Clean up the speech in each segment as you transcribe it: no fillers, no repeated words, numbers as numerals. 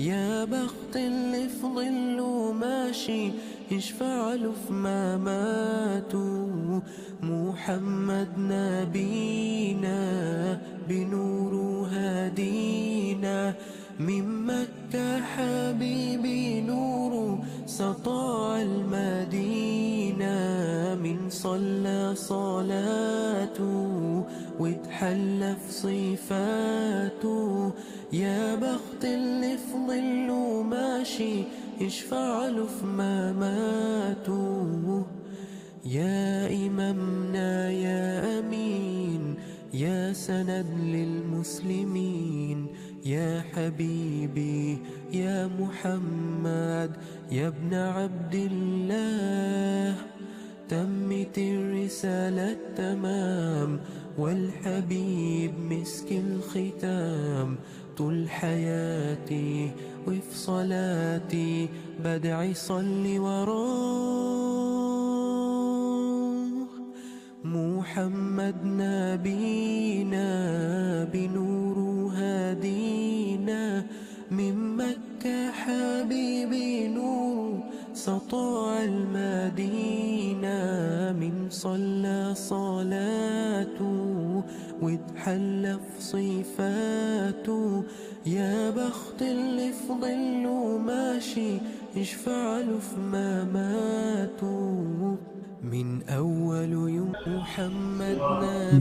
يا بخت اللي في ظله ماشي يشفع له في مماته محمد نبينا بنور هدينا من مكة حبيبي نور سطع المدينة من صلى صلاته واتحلى في صفاته يا بخت اللي في ظله ماشي يشفع له في مماته يا إمامنا يا أمين يا سند للمسلمين يا حبيبي يا محمد يا ابن عبد الله تمت الرسالة تمام والحبيب مسك الختام طول حياتي وفي صلاتي بدعي صلي وراه محمد نبينا بنور هدينا من مكة حبيبي نور سطع المدينة من صلى صلاته واتحلى في صفاته يا بخت اللي في ظله ماشي يشفع له في مماته من أول يوم محمد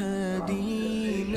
هادينا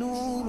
نور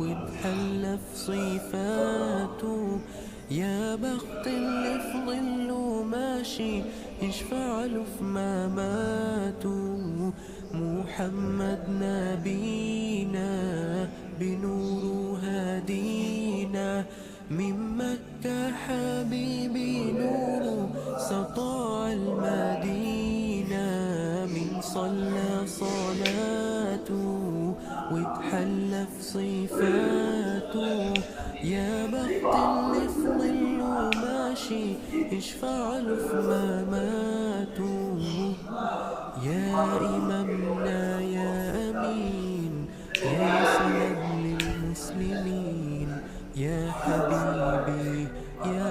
واتحلى في صفاته يا بخت اللي في ظله ماشي يشفع له في مماته محمد نبينا بنوره هدينا من مكة حبيبي نوره سطع المدينة من صلى صلاته واتحلى في صفاته يا بخت اللي في ظله ماشي يشفع له في مماته يا إمامنا يا أمين يا سند للمسلمين يا حبيبي يا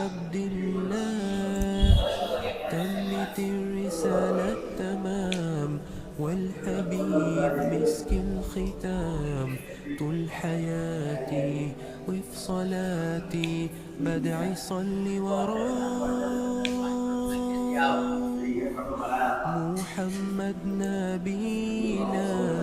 عبد الله تمت الرسالة تمام والحبيب مسك الختام طول حياتي وفي صلاتي بدعي صلي محمد نبينا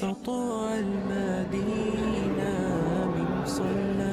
سطع المدينة من صلى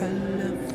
حلى في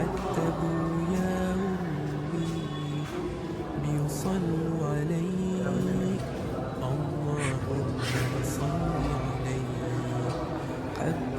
عتبوا يا أمي ليصلوا عليك اللهم صل عليك حبب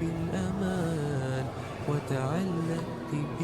بالأمان وتعلقت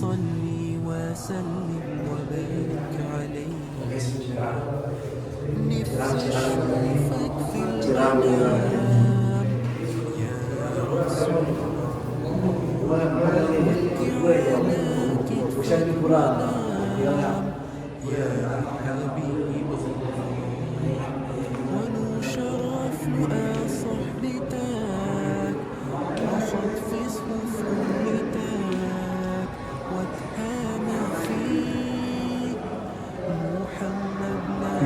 صلي وسلم وبارك عليه نفسي أشوفك في المنام يا رسول يا حبيب ولو شرف لقى صحبتك أخذ في صفوف أمتك واتهانى فيك محمد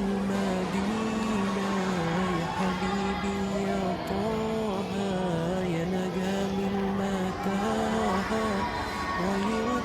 المدينة يا حبيبي يا طه يا نجم المتاهة غيرت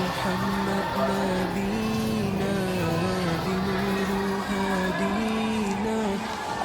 محمد نبينا بنوره هدينا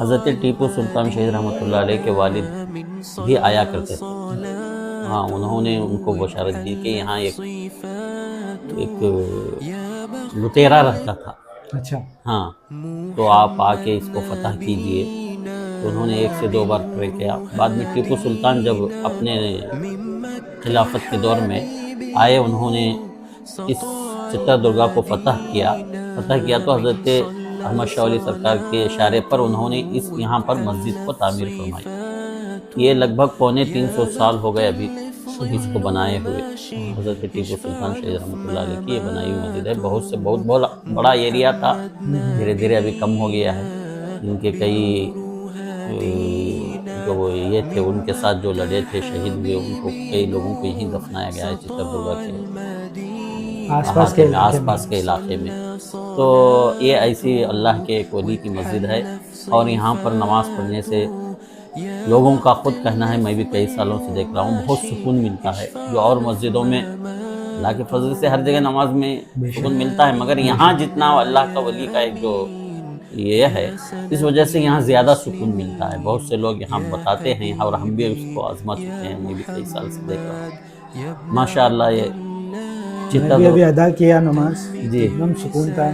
حضرت ٹیپو سلطان شہید رحمۃ اللہ علیہ کے والد بھی آیا کرتے تھے. ہاں انہوں نے ان کو بشارت دی کہ یہاں ایک لٹیرا رہتا تھا. اچھا. ہاں تو آپ آ کے اس کو فتح کیجئے. تو انہوں نے 1 سے 2 بار ٹرائی کیا. بعد میں ٹیپو سلطان جب اپنے خلافت کے دور میں آئے انہوں نے اس چتردرگا کو فتح کیا تو حضرت احمد شاہ ولی سرکار کے اشارے پر انہوں نے یہاں پر مسجد کو تعمیر فرمائی. یہ لگ بھگ 350 سال ہو گئے ابھی اس کو بنائے ہوئے. حضرت ٹیپو سلطان شہید رحمۃ اللہ علیہ کی یہ بنائی ہوئی مسجد ہے. بہت بڑا ایریا تھا, دھیرے دھیرے ابھی کم ہو گیا ہے. ان کے کئی جو یہ تھے ان کے ساتھ جو لڑے تھے شہید ہوئے ان کو کئی لوگوں کو یہیں دفنایا گیا ہے چتردرگا کے آس پاس کے علاقے میں. تو یہ ایسی اللہ کے ایک ولی کی مسجد ہے اور یہاں پر نماز پڑھنے سے لوگوں کا خود کہنا ہے, میں بھی کئی سالوں سے دیکھ رہا ہوں, بہت سکون ملتا ہے. جو اور مسجدوں میں اللہ کے فضل سے ہر جگہ نماز میں سکون ملتا ہے مگر یہاں جتنا اللہ کا ولی کا ایک جو یہ ہے اس وجہ سے یہاں زیادہ سکون ملتا ہے. بہت سے لوگ یہاں بتاتے ہیں اور ہم بھی اس کو آزما چکے ہیں, میں بھی کئی سال سے دیکھ رہا ہوں. ماشاءاللہ یہ میں بھی ابھی ادا کیا نماز, جی ایک دم سکون تھا,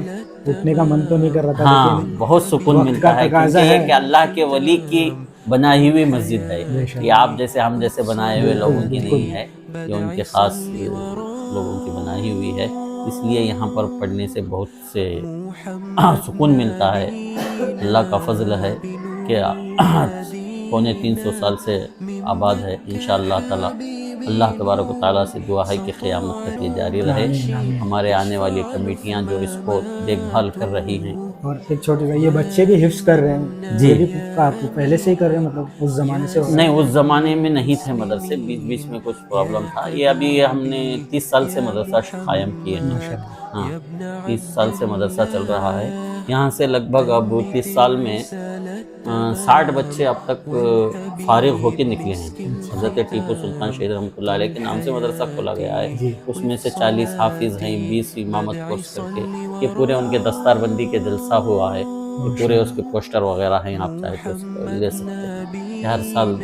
اٹھنے کا من تو نہیں کر رہا تھا. ہاں بہت سکون ملتا ہے کیونکہ یہ کہ اللہ کے ولی کی بنائی ہوئی مسجد ہے. یہ آپ جیسے ہم جیسے بنائے ہوئے لوگوں کی نہیں ہے, یہ ان کے خاص لوگوں کی بنائی ہوئی ہے. اس لیے یہاں پر پڑھنے سے بہت سے سکون ملتا ہے. اللہ کا فضل ہے کہ 350 سال سے آباد ہے. انشاءاللہ تعالی اللہ تبارک و تعالیٰ سے دعا ہے کہ قیامت تک یہ جاری رہے. ہمارے آنے والی کمیٹیاں جو اس کو دیکھ بھال کر رہی ہیں, اور ایک چھوٹی سا یہ بچے بھی حفظ کر رہے ہیں جی. یہ بھی آپ پہلے سے ہی کر رہے ہیں, مطلب اس زمانے سے نہیں اس زمانے میں نہیں تھے مدرسے, بیچ میں کچھ پرابلم تھا. یہ ابھی ہم نے 30 سال سے مدرسہ قائم کیے ہیں. ہاں 30 سال سے مدرسہ چل رہا ہے. یہاں سے لگ بھگ اب 30 سال میں 60 بچے اب تک فارغ ہو کے نکلے ہیں. حضرت ٹیپو سلطان شہید رحمۃ اللہ علیہ کے نام سے مدرسہ کھولا گیا ہے. اس میں سے 40 حافظ ہیں, 20 امامت کورس کر کے. یہ پورے ان کے دستار بندی کے جلسہ ہوا ہے. یہ پورے اس کے پوسٹر وغیرہ ہیں, آپ چاہے تو اس کو لے سکتے ہیں. ہر سال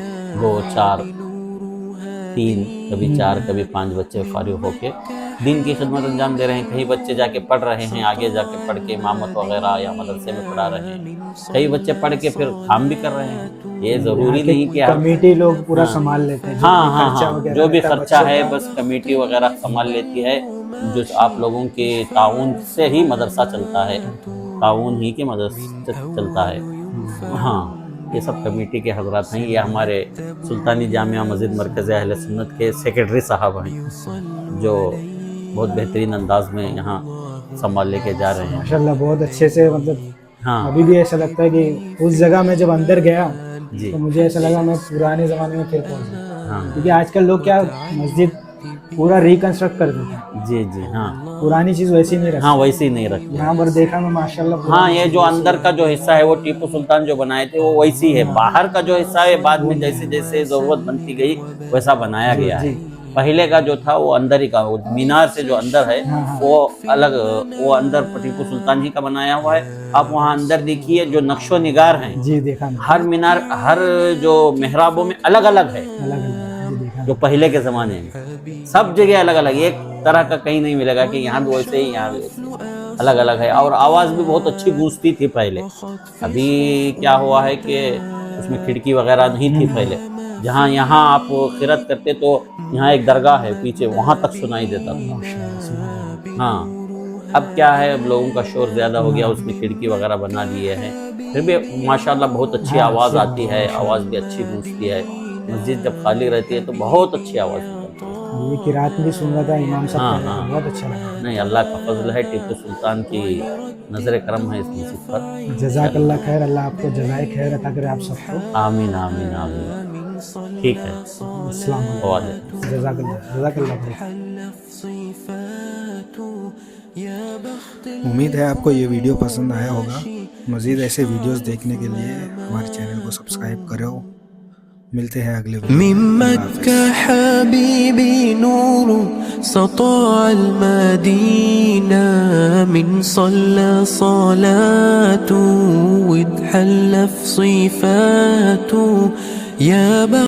2 4 3 کبھی 4 کبھی 5 بچے فارغ ہو کے دین کی خدمت انجام دے رہے ہیں. کئی بچے جا کے پڑھ رہے ہیں, آگے جا کے پڑھ کے امامت وغیرہ یا مدرسے میں پڑھا رہے ہیں. کئی بچے پڑھ کے پھر کام بھی کر رہے ہیں. یہ ضروری نہیں کہ کمیٹی لوگ پورا سنبھال لیتے ہیں. ہاں جو بھی خرچہ ہے بس کمیٹی وغیرہ سنبھال لیتی ہے. جو آپ لوگوں کے تعاون سے ہی مدرسہ چلتا ہے, تعاون ہی کے مدرسہ چلتا ہے. ہاں یہ سب کمیٹی کے حضرات ہیں. یہ ہمارے سلطانی جامعہ مسجد مرکز اہل سنت کے سیکرٹری صاحب ہیں جو بہت بہترین انداز میں یہاں سنبھال لے کے جا رہے ہیں. ماشاءاللہ بہت اچھے سے, مطلب ہاں ابھی بھی ایسا لگتا ہے کہ اس جگہ میں جب اندر گیا جی تو مجھے ایسا لگا میں پرانے زمانے میں پھر پہنچ گیا. ہاں کیونکہ آج کل لوگ کیا مسجد پورا ریکنسٹرکٹ کر دیتے ہیں, جی ہاں پرانی چیز ویسی نہیں رہتی. ہاں ویسے ہی نہیں رکھتے. یہاں پر دیکھا میں ماشاءاللہ ہاں یہ جو اندر کا جو حصہ ہے وہ ٹیپو سلطان جو بنائے تھے وہ ویسی ہے. باہر کا جو حصہ ہے بعد میں جیسے جیسے ضرورت بنتی گئی ویسا بنایا گیا ہے. پہلے کا جو تھا وہ اندر ہی کا, وہ مینار سے جو اندر ہے وہ الگ, وہ اندر ٹیپو سلطان جی کا بنایا ہوا ہے. آپ وہاں اندر دیکھیے جو نقش و نگار ہیں, جی دیکھا میں, ہر مینار ہر جو محرابوں میں الگ الگ ہے. جو پہلے کے زمانے میں سب جگہ الگ الگ, ایک طرح کا کہیں نہیں ملے گا کہ یہاں بھی ویسے ہی یہاں بھی ویسے, الگ الگ ہے. اور آواز بھی بہت اچھی گونجتی تھی پہلے. ابھی کیا ہوا ہے کہ اس میں کھڑکی وغیرہ نہیں تھی پہلے. جہاں یہاں آپ قرات کرتے تو یہاں ایک درگاہ ہے پیچھے, وہاں تک سنائی دیتا تھا. ہاں اب کیا ہے, اب لوگوں کا شور زیادہ ہو گیا, اس میں کھڑکی وغیرہ بنا لیے ہیں. پھر بھی ماشاءاللہ بہت اچھی آواز آتی ہے, آواز بھی اچھی گونجتی ہے. مسجد جب خالی رہتی ہے تو بہت اچھی آواز نکلتی ہے. یہ قرات بھی سن رہا تھا امام صاحب, ہاں بہت اچھا لگا. نہیں اللہ کا فضل ہے, ٹیپو سلطان کی نظر کرم ہے اس مسجد پر. جزاک اللہ خیر, اللہ آپ کو جزائے خیر عطا کرے آپ سب کو. آمین آمین آمین. ٹھیک ہے, السلام علیکم. جزاک اللہ. امید ہے آپ کو یہ ویڈیو پسند آیا ہوگا. مزید ایسے ویڈیوز دیکھنے کے لیے ہمارے چینل کو سبسکرائب کرو ملتے ہیں اگلے ویڈیو من میں۔ اللہ حافظ۔ مكة حبيبي نور سطاع المدينة، من صلى صلاته واتحلى في صفاته يا